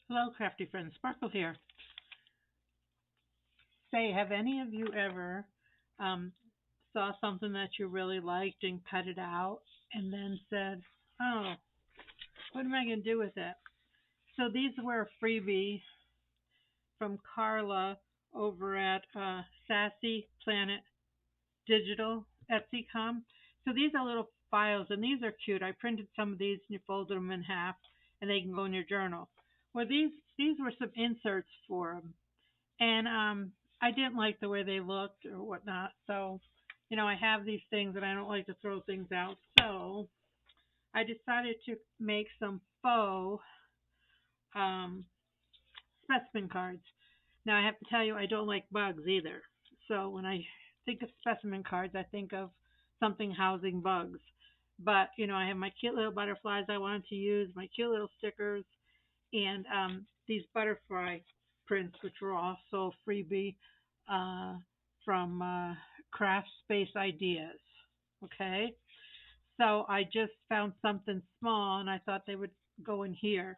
Hello, crafty friends. Sparkle here. Say, have any of you ever um, saw something that you really liked and cut it out and then said, oh, what am I going to do with it? So these were a freebie from Carla over at Sassy Planet Digital Etsy.com. So these are little files, and these are cute. I printed some of these, and you folded them in half, and they can go in your journal. Well, these were some inserts for them, and I didn't like the way they looked or whatnot. So, I have these things, and I don't like to throw things out. So I decided to make some faux um, specimen cards. Now I have to tell you, I don't like bugs either. So when I think of specimen cards, I think of something housing bugs. But I have my cute little butterflies I wanted to use, my cute little stickers, and these butterfly prints, which were also freebie uh, from Craft Space Ideas. Okay, so I just found something small, and I thought they would go in here.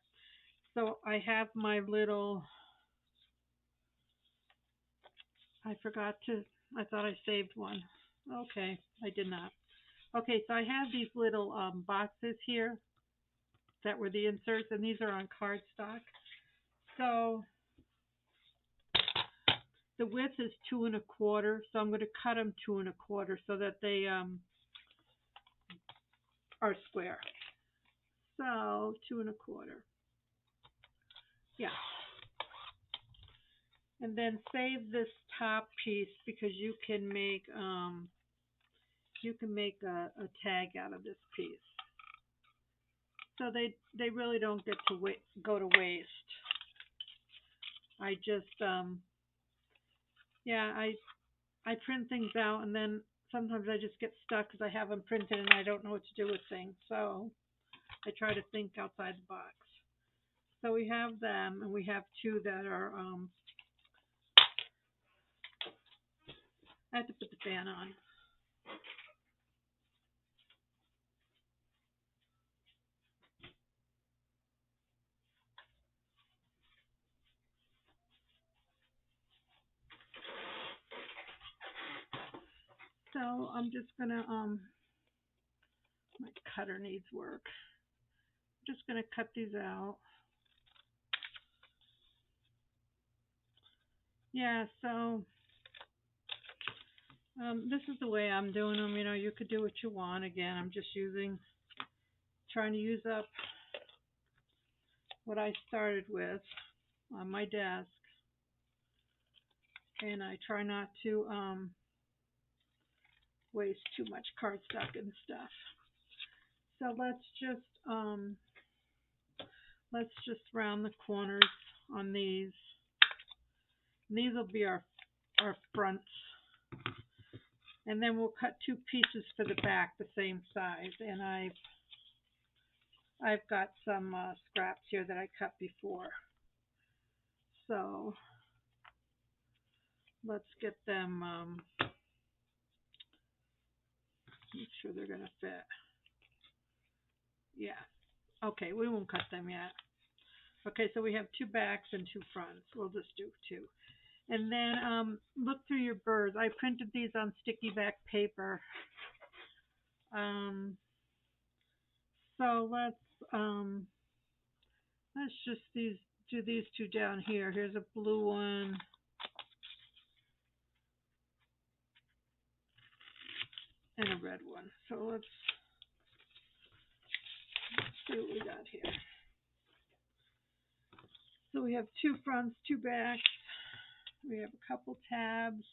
So I have my little. I forgot to. I thought I saved one. Okay, I did not. Okay, so I have these little boxes here that were the inserts, and these are on cardstock. So the width is 2 1/4, so I'm going to cut them 2 1/4 so that they are square. So 2 1/4. Yeah. And then save this top piece because you can make a tag out of this piece. So they really don't get to go to waste. I just yeah, I print things out, and then sometimes I just get stuck because I have them printed and I don't know what to do with things. So I try to think outside the box. So we have them, and we have two that are. I have to put the fan on. So I'm just gonna my cutter needs work. I'm just gonna cut these out. Yeah. So this is the way I'm doing them. You could do what you want. Again, I'm just trying to use up what I started with on my desk, and I try not to waste too much cardstock and stuff. So let's just round the corners on these. And these will be our fronts, and then we'll cut two pieces for the back the same size. And I've got some scraps here that I cut before. So let's get them. Make sure they're gonna fit. Yeah. Okay, we won't cut them yet. Okay, so we have two backs and two fronts. We'll just do two. And then look through your birds. I printed these on sticky back paper. Um, so let's just do these two down here. Here's a blue one. And a red one. So let's see what we got here. So we have two fronts, two backs. We have a couple tabs.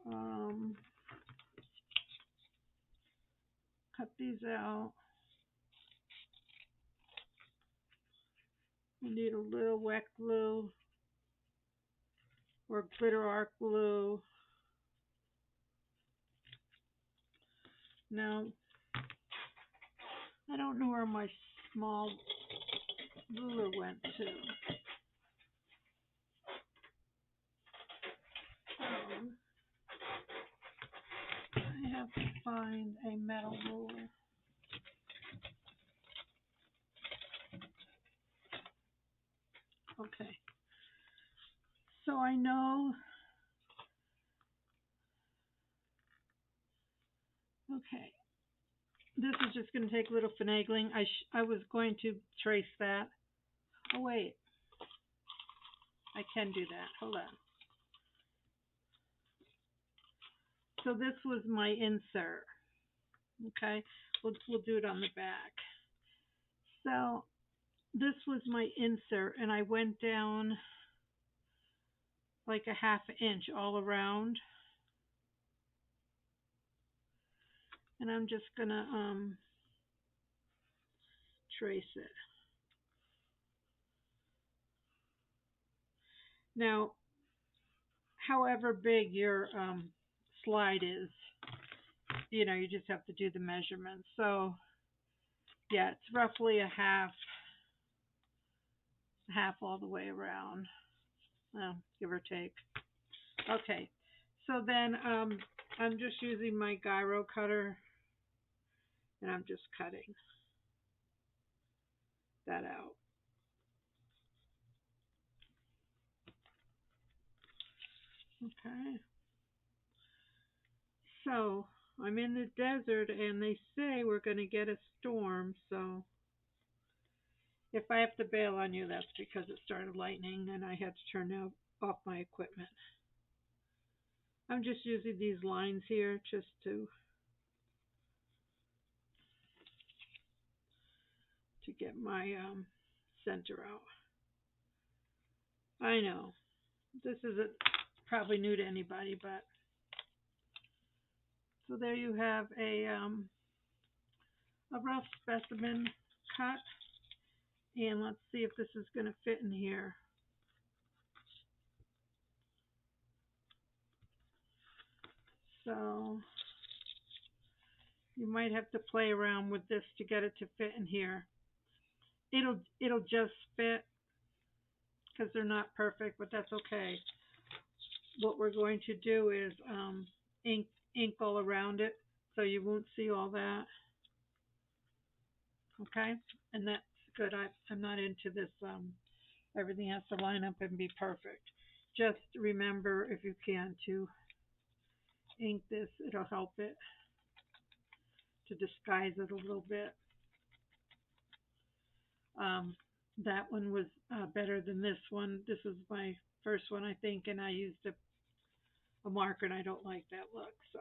Um, cut these out. We need a little wet glue or glitter art glue. Now, I don't know where my small ruler went to. I have to find a metal ruler. Okay. So I know. Okay. This is just going to take a little finagling. I was going to trace that. Oh wait, I can do that. Hold on. So this was my insert. Okay, we'll do it on the back. So this was my insert, and I went down like a half inch all around, and I'm just gonna trace it. Now, however big your slide is, you just have to do the measurements. So yeah, it's roughly a half all the way around, give or take. Okay, so then I'm just using my gyro cutter, and I'm just cutting that out. Okay, so I'm in the desert, and they say we're going to get a storm, so if I have to bail on you, that's because it started lightning, and I had to turn off my equipment. I'm just using these lines here just to get my center out. I know this isn't probably new to anybody, but so there you have a rough specimen cut, and let's see if this is going to fit in here. So you might have to play around with this to get it to fit in here. It'll just fit because they're not perfect, but that's okay. What we're going to do is ink all around it so you won't see all that. Okay, and that's good. I'm not into this. Everything has to line up and be perfect. Just remember, if you can, to ink this. It'll help it to disguise it a little bit. That one was better than this one. This was my first one, I think, and I used a marker, and I don't like that look. So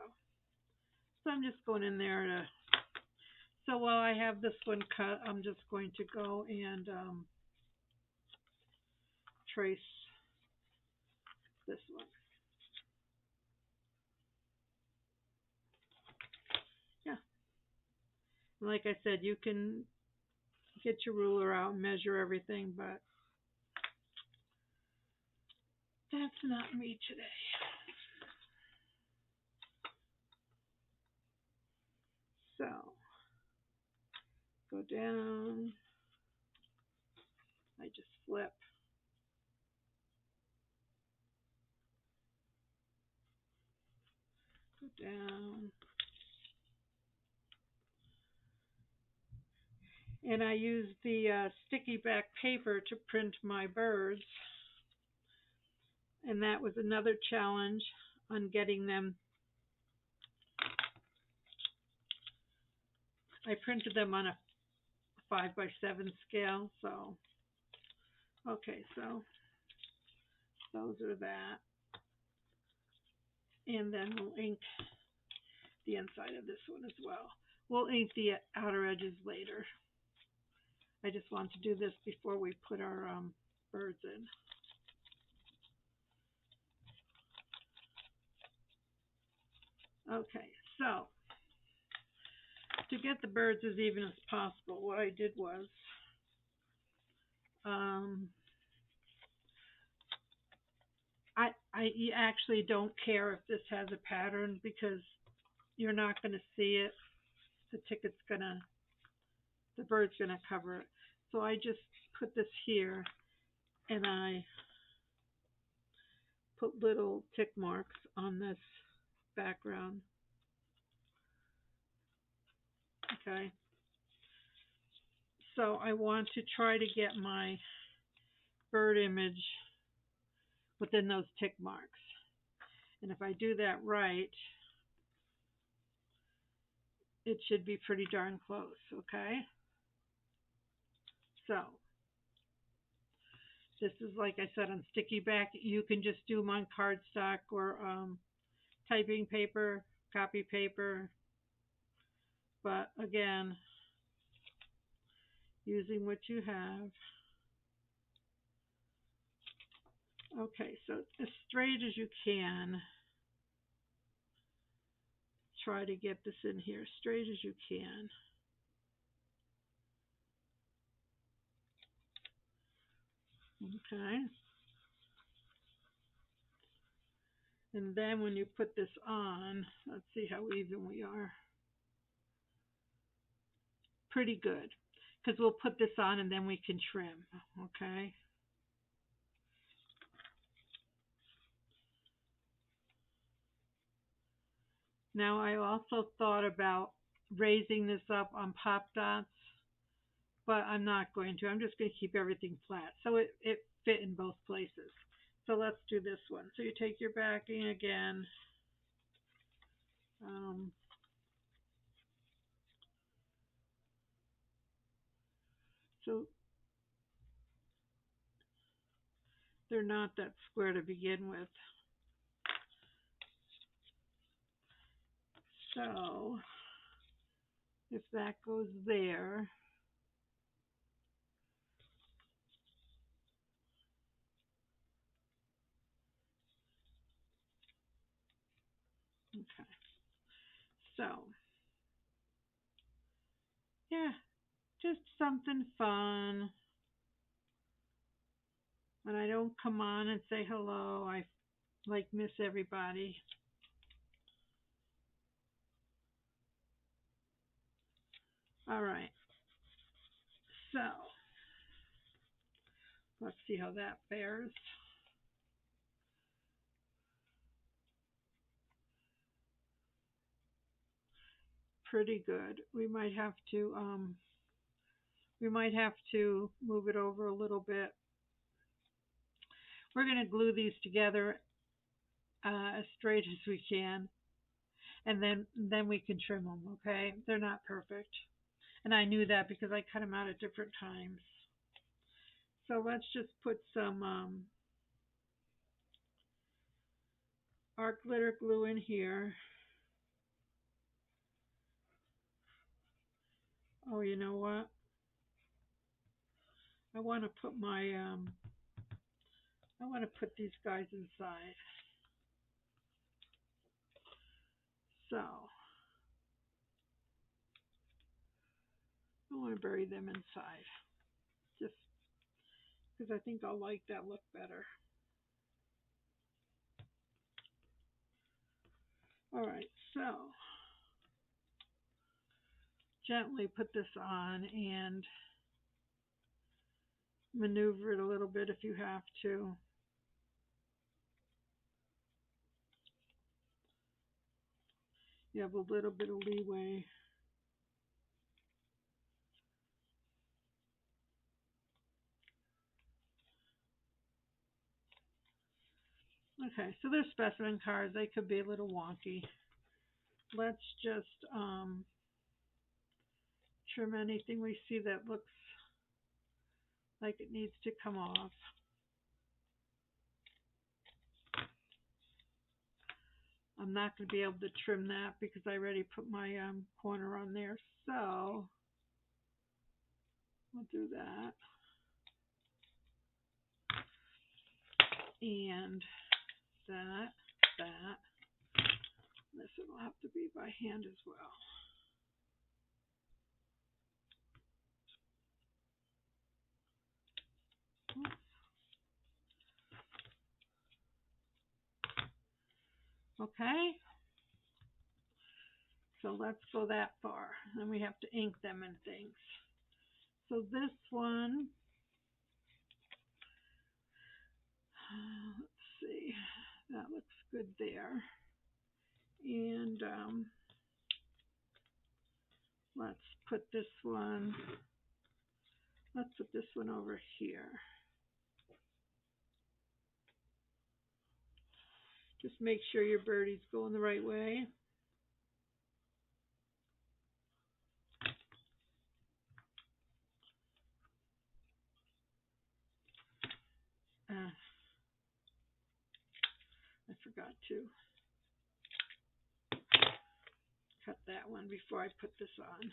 I'm just going in there to. So while I have this one cut, I'm just going to go and trace this one. Yeah. Like I said, you can get your ruler out and measure everything, but that's not me today. So go down. I just flip. Go down. And I use the sticky back paper to print my birds. And that was another challenge on getting them. I printed them on a 5x7 scale. So, okay, so those are that. And then we'll ink the inside of this one as well. We'll ink the outer edges later. I just want to do this before we put our birds in. Okay, so to get the birds as even as possible, what I did was I actually don't care if this has a pattern because you're not going to see it. The bird's gonna cover it. So I just put this here, and I put little tick marks on this background. Okay. So I want to try to get my bird image within those tick marks. And if I do that right, it should be pretty darn close, okay? So, this is, like I said, on sticky back. You can just do them on cardstock or typing paper, copy paper. But again, using what you have. Okay, so as straight as you can. Try to get this in here straight as you can. Okay. And then when you put this on, let's see how even we are. Pretty good. Because we'll put this on and then we can trim. Okay. Now I also thought about raising this up on pop dots, but I'm not going to. I'm just going to keep everything flat. So it fit in both places. So let's do this one. So you take your backing again. So they're not that square to begin with. So if that goes there, okay. So yeah, just something fun. When I don't come on and say hello, I like miss everybody. All right. So let's see how that fares. Pretty good. We might have to move it over a little bit. We're going to glue these together as straight as we can, and then we can trim them. Okay, they're not perfect, and I knew that because I cut them out at different times. So let's just put some art glitter glue in here. Oh, you know what? I want to put these guys inside. So I want to bury them inside, just because I think I'll like that look better. All right, so gently put this on and maneuver it a little bit if you have to. You have a little bit of leeway. Okay, so they're specimen cards. They could be a little wonky. Let's just trim anything we see that looks like it needs to come off. I'm not going to be able to trim that because I already put my corner on there. So we'll do that. And that. This will have to be by hand as well. Okay. So let's go that far. Then we have to ink them and things. So this one, let's see, that looks good there. And let's put this one over here. Just make sure your birdie's going the right way. I forgot to cut that one before I put this on.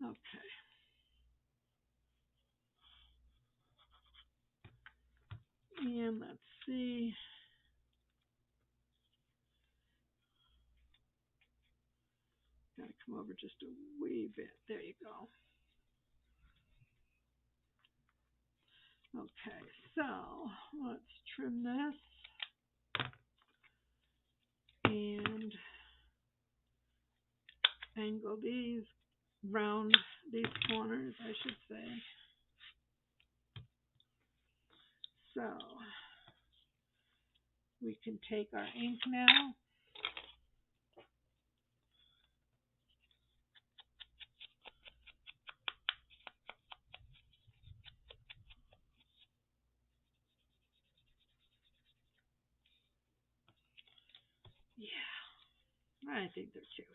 Okay. And let's see. Gotta come over just a wee bit. There you go. Okay, so let's trim this and angle these, round these corners, I should say. So we can take our ink now. Yeah, I think they're cute.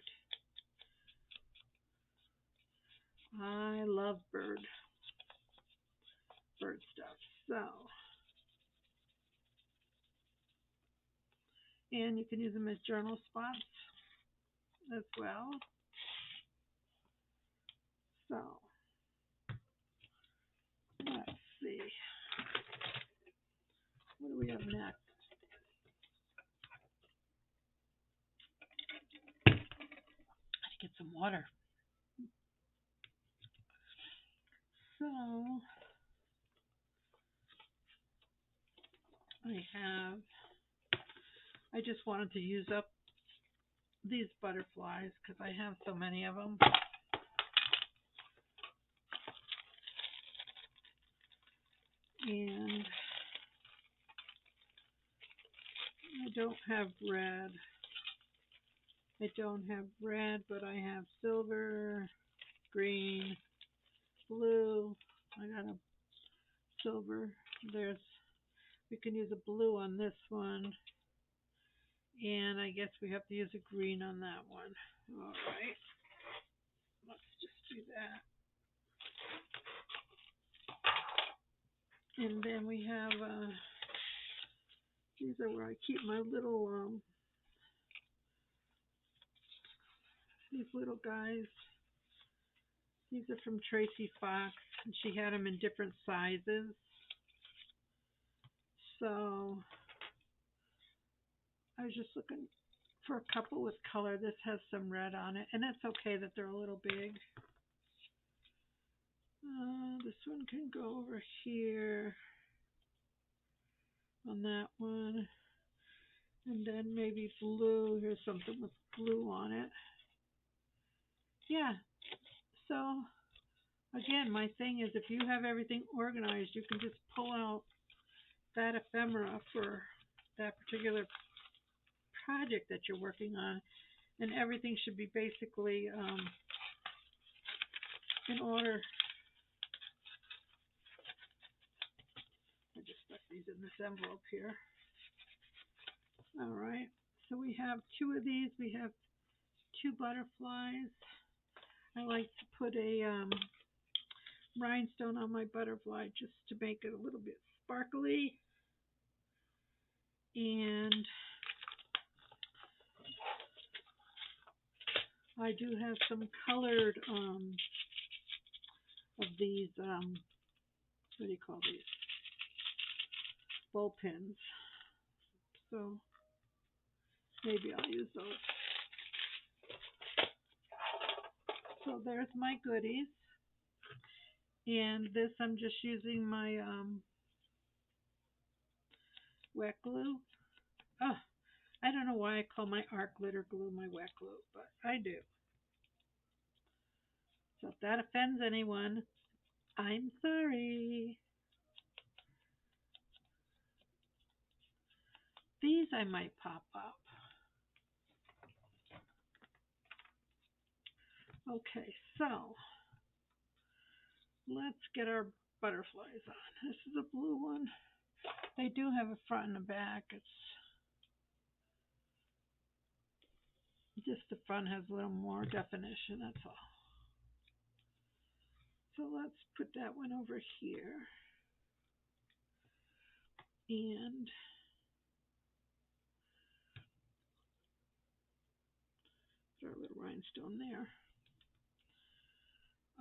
I love bird stuff. So, and you can use them as journal spots as well. So, let's see. What do we have next? I gotta get some water. So, I just wanted to use up these butterflies because I have so many of them. And I don't have red. But I have silver, green, blue. I got a silver. We can use a blue on this one. And I guess we have to use a green on that one. All right. Let's just do that. And then we have, these are where I keep my little, these little guys. These are from Tracy Fox, and she had them in different sizes. So I was just looking for a couple with color. This has some red on it, and it's okay that they're a little big. This one can go over here on that one. And then maybe blue. Here's something with blue on it. Yeah. So, again, my thing is if you have everything organized, you can just pull out that ephemera for that particular project that you're working on, and everything should be basically in order. I just stuck these in this envelope here. All right, so we have two of these. We have two butterflies. I like to put a rhinestone on my butterfly just to make it a little bit sparkly. And I do have some colored of these, what do you call these? Ball pins. So maybe I'll use those. So there's my goodies. And this I'm just using my wet glue. Oh, I don't know why I call my art glitter glue my wet glue, but I do. So if that offends anyone, I'm sorry. These I might pop up. Okay, so let's get our butterflies on. This is a blue one. They do have a front and a back. It's just the front has a little more definition, that's all. So let's put that one over here. And put our little rhinestone there.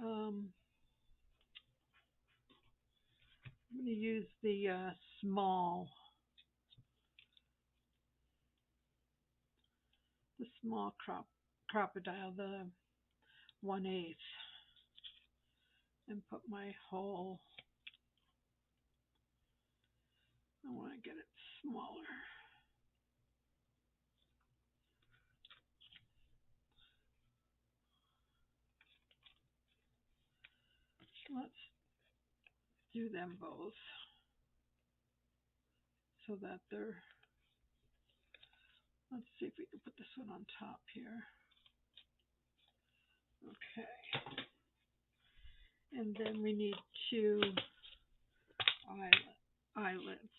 I'm going to use the small crocodile, the 1/8, and put my hole. I want to get it smaller. Let's do them both so that they're, let's see if we can put this one on top here. Okay. And then we need 2 eyelets.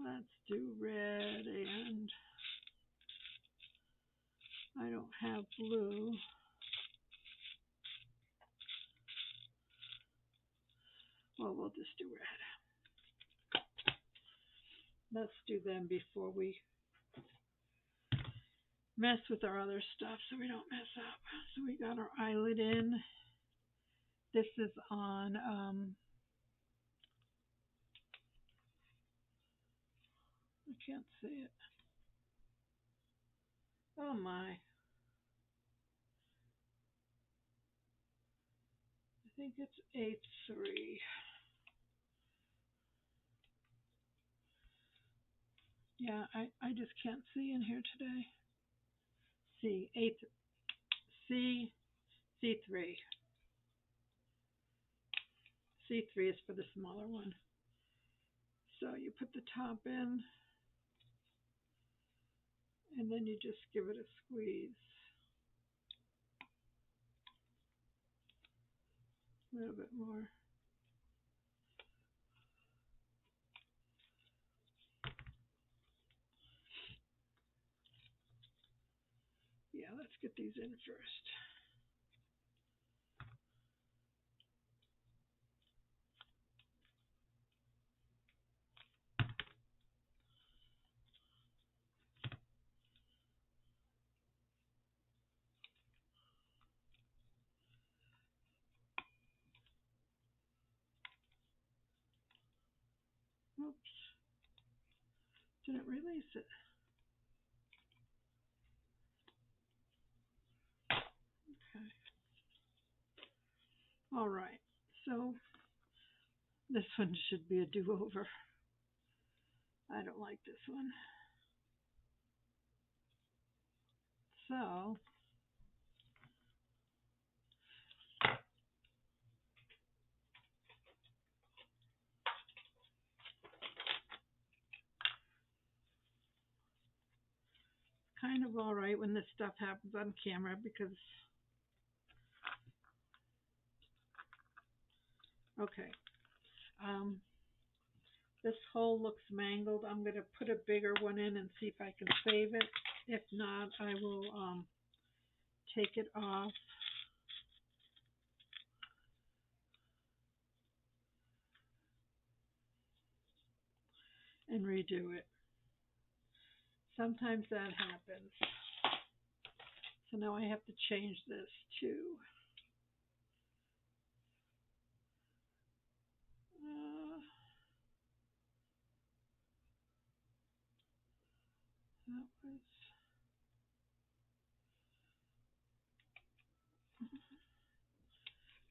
Let's do red, and I don't have blue. Well, we'll just do red. Let's do them before we mess with our other stuff so we don't mess up. So we got our eyelid in. This is on I can't see it. Oh my. I think it's 8/3. Yeah, I just can't see in here today. C3. C3 is for the smaller one. So you put the top in, and then you just give it a squeeze. A little bit more. Yeah, let's get these in first. Oops. Didn't release it. Okay. All right. So this one should be a do-over. I don't like this one. So kind of all right when this stuff happens on camera because, okay, this hole looks mangled. I'm going to put a bigger one in and see if I can save it. If not, I will take it off and redo it. Sometimes that happens. So now I have to change this to that was,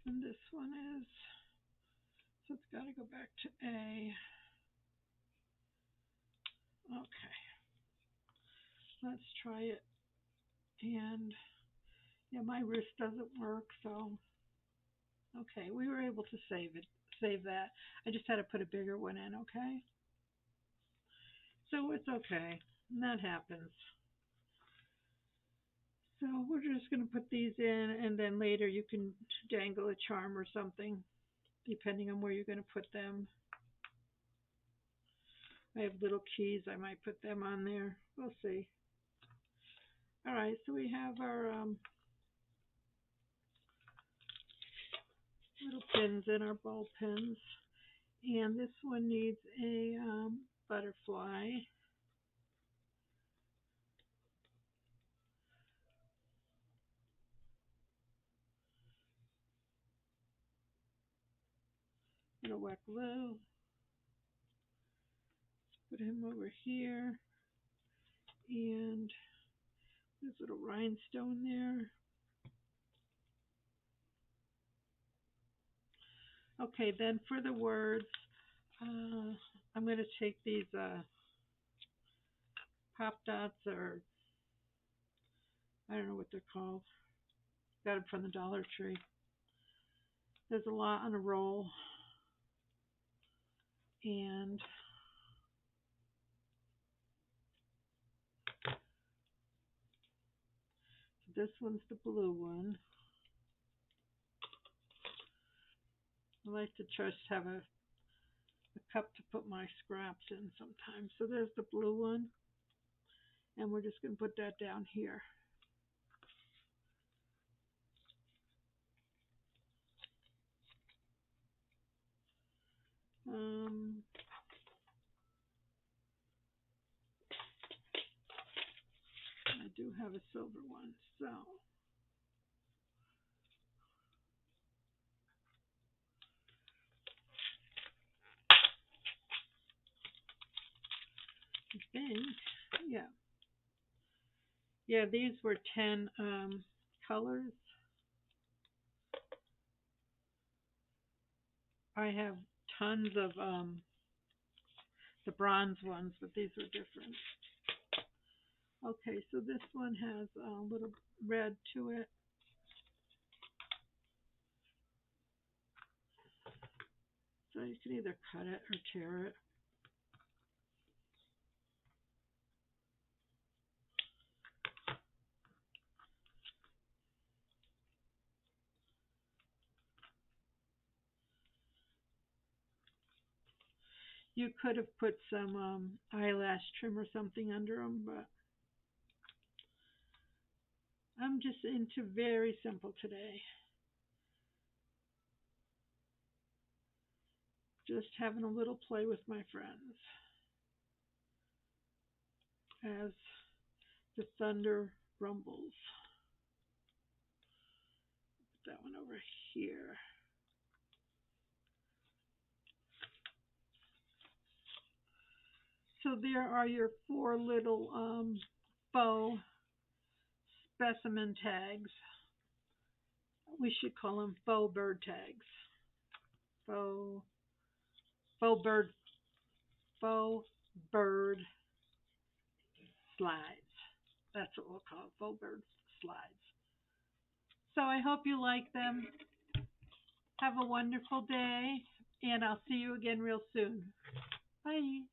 and this one is, so it's got to go back to A. Okay, let's try it. And yeah, my wrist doesn't work, so okay, we were able to save that. I just had to put a bigger one in, okay? So it's okay, and that happens. So we're just going to put these in, and then later you can dangle a charm or something, depending on where you're going to put them. I have little keys. I might put them on there. We'll see. All right, so we have our little pins in our ball pins. And this one needs a butterfly. Gonna wet glue. Put him over here. And there's a little rhinestone there. Okay, then for the words, I'm going to take these pop dots, or I don't know what they're called. Got them from the Dollar Tree. There's a lot on a roll. And this one's the blue one. I like to just have a cup to put my scraps in sometimes. So there's the blue one. And we're just going to put that down here. I do have a silver one, so I think, yeah. Yeah, these were 10 colors. I have tons of the bronze ones, but these are different. Okay, so this one has a little red to it. So you can either cut it or tear it. You could have put some eyelash trim or something under them, but I'm just into very simple today. Just having a little play with my friends as the thunder rumbles. Put that one over here. So there are your 4 little faux specimen tags. We should call them faux bird tags. Faux bird, faux bird slides. That's what we'll call it, faux bird slides. So I hope you like them. Have a wonderful day, and I'll see you again real soon. Bye.